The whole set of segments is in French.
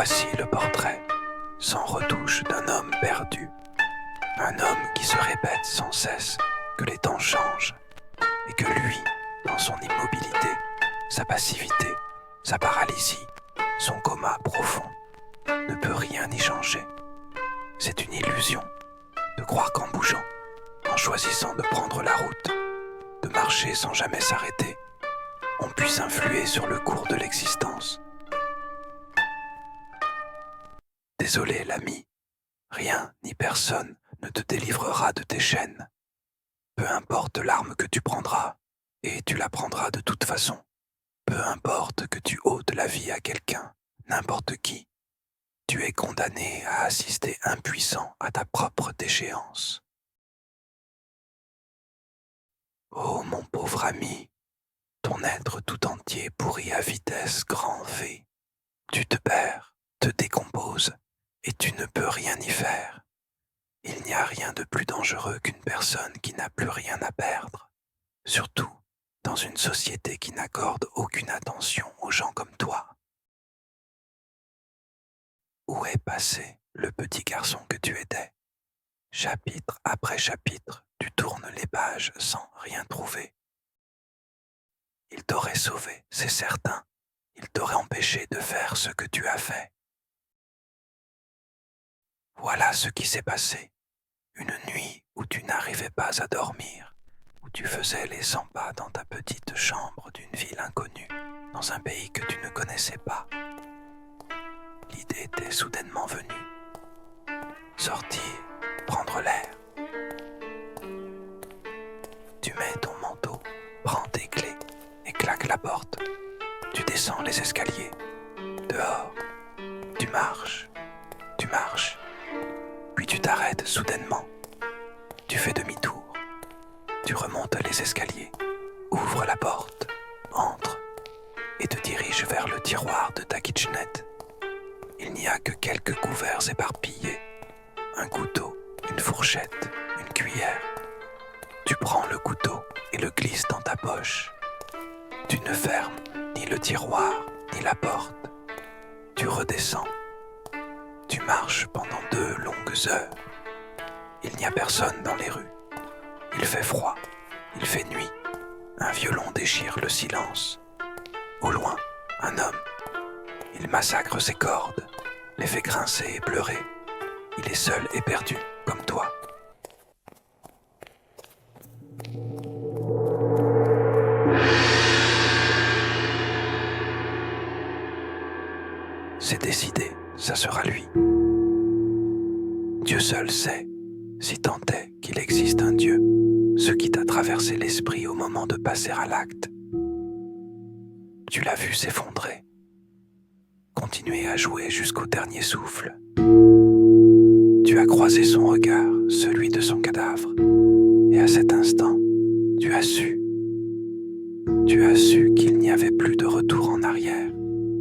Voici le portrait, sans retouche, d'un homme perdu. Un homme qui se répète sans cesse que les temps changent et que lui, dans son immobilité, sa passivité, sa paralysie, son coma profond, ne peut rien y changer. C'est une illusion de croire qu'en bougeant, en choisissant de prendre la route, de marcher sans jamais s'arrêter, on puisse influer sur le cours de l'existence. Désolé, l'ami, rien ni personne ne te délivrera de tes chaînes. Peu importe l'arme que tu prendras, et tu la prendras de toute façon. Peu importe que tu ôtes la vie à quelqu'un, n'importe qui, tu es condamné à assister impuissant à ta propre déchéance. Oh mon pauvre ami, ton être tout entier pourrit à vitesse grand V. Tu te perds, te décomposes, et tu ne peux rien y faire. Il n'y a rien de plus dangereux qu'une personne qui n'a plus rien à perdre, surtout dans une société qui n'accorde aucune attention aux gens comme toi. Où est passé le petit garçon que tu étais? Chapitre après chapitre, tu tournes les pages sans rien trouver. Il t'aurait sauvé, c'est certain. Il t'aurait empêché de faire ce que tu as fait. Voilà ce qui s'est passé. Une nuit où tu n'arrivais pas à dormir, où tu faisais les 100 pas dans ta petite chambre d'une ville inconnue, dans un pays que tu ne connaissais pas. L'idée t'est soudainement venue. Sortir, prendre l'air. Tu mets ton manteau, prends tes clés et claques la porte. Tu descends les escaliers. Dehors, tu marches, puis tu t'arrêtes soudainement. Tu fais demi-tour. Tu remontes les escaliers, ouvres la porte, entres et te diriges vers le tiroir de ta kitchenette. Il n'y a que quelques couverts éparpillés, un couteau, une fourchette, une cuillère. Tu prends le couteau et le glisses dans ta poche. Tu ne fermes ni le tiroir ni la porte. Tu redescends. Tu marches pendant 2 longues heures. Il n'y a personne dans les rues. Il fait froid, il fait nuit. Un violon déchire le silence. Au loin, un homme. Il massacre ses cordes, les fait grincer et pleurer. Il est seul et perdu, comme toi. C'est décidé, ça sera lui. Dieu seul sait, si tant est qu'il existe un Dieu, ce qui t'a traversé l'esprit au moment de passer à l'acte. Tu l'as vu s'effondrer, continuer à jouer jusqu'au dernier souffle. Tu as croisé son regard, celui de son cadavre, et à cet instant, tu as su qu'il n'y avait plus de retour en arrière,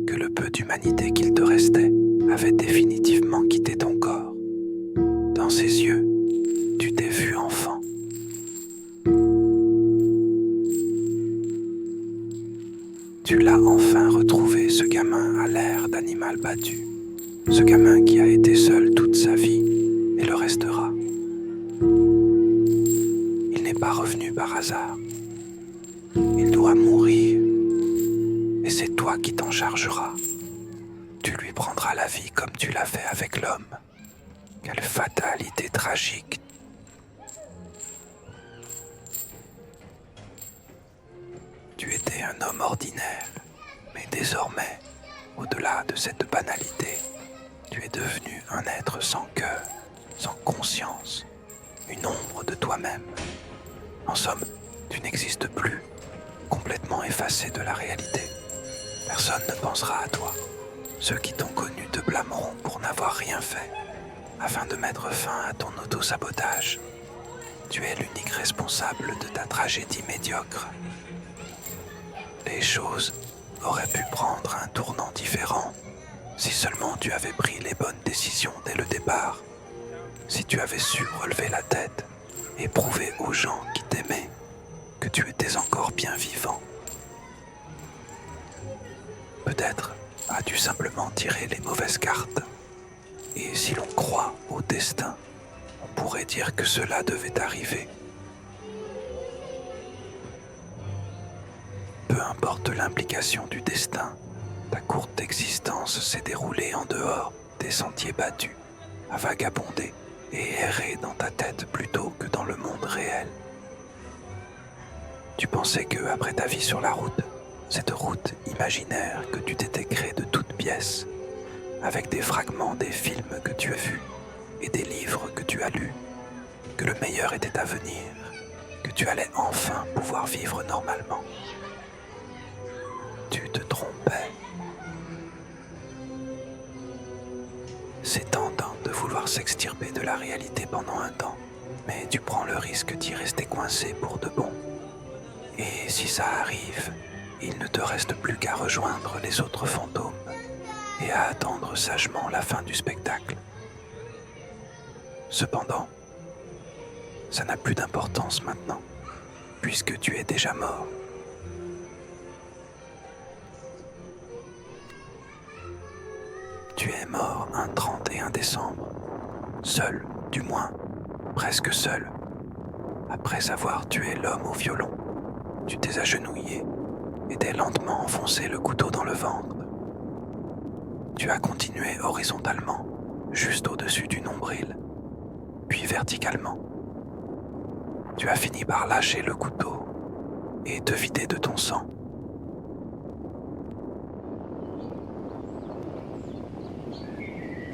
que le peu d'humanité qu'il te restait avait définitivement quitté ton corps. Dans ses yeux, tu t'es vu enfant. Tu l'as enfin retrouvé, ce gamin à l'air d'animal battu, ce gamin qui a été seul toute sa vie et le restera. Il n'est pas revenu par hasard. Il doit mourir, et c'est toi qui t'en chargeras. Tu lui prendras la vie comme tu l'as fait avec l'homme. Quelle fatalité tragique! Tu étais un homme ordinaire, mais désormais, au-delà de cette banalité, tu es devenu un être sans cœur, sans conscience, une ombre de toi-même. En somme, tu n'existes plus, complètement effacé de la réalité. Personne ne pensera à toi. Ceux qui t'ont connu te blâmeront pour n'avoir rien fait, afin de mettre fin à ton auto-sabotage. Tu es l'unique responsable de ta tragédie médiocre. Les choses auraient pu prendre un tournant différent si seulement tu avais pris les bonnes décisions dès le départ, si tu avais su relever la tête et prouver aux gens qui t'aimaient que tu étais encore bien vivant. Peut-être a dû simplement tirer les mauvaises cartes. Et si l'on croit au destin, on pourrait dire que cela devait arriver. Peu importe l'implication du destin, ta courte existence s'est déroulée en dehors des sentiers battus, à vagabonder et errer dans ta tête plutôt que dans le monde réel. Tu pensais que, après ta vie sur la route, cette route imaginaire que tu t'étais créée de toutes pièces, avec des fragments des films que tu as vus et des livres que tu as lus, que le meilleur était à venir, que tu allais enfin pouvoir vivre normalement. Tu te trompais. C'est tentant de vouloir s'extirper de la réalité pendant un temps, mais tu prends le risque d'y rester coincé pour de bon. Et si ça arrive, il ne te reste plus qu'à rejoindre les autres fantômes et à attendre sagement la fin du spectacle. Cependant, ça n'a plus d'importance maintenant, puisque tu es déjà mort. Tu es mort un 31 décembre, seul, du moins, presque seul. Après avoir tué l'homme au violon, tu t'es agenouillé et t'es lentement enfoncé le couteau dans le ventre. Tu as continué horizontalement, juste au-dessus du nombril, puis verticalement. Tu as fini par lâcher le couteau et te vider de ton sang.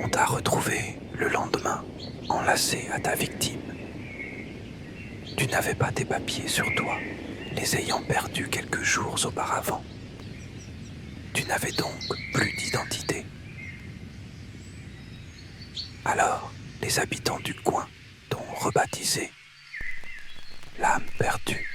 On t'a retrouvé le lendemain, enlacé à ta victime. Tu n'avais pas tes papiers sur toi, les ayant perdus quelques jours auparavant. Tu n'avais donc plus d'identité. Alors, les habitants du coin t'ont rebaptisé l'âme perdue.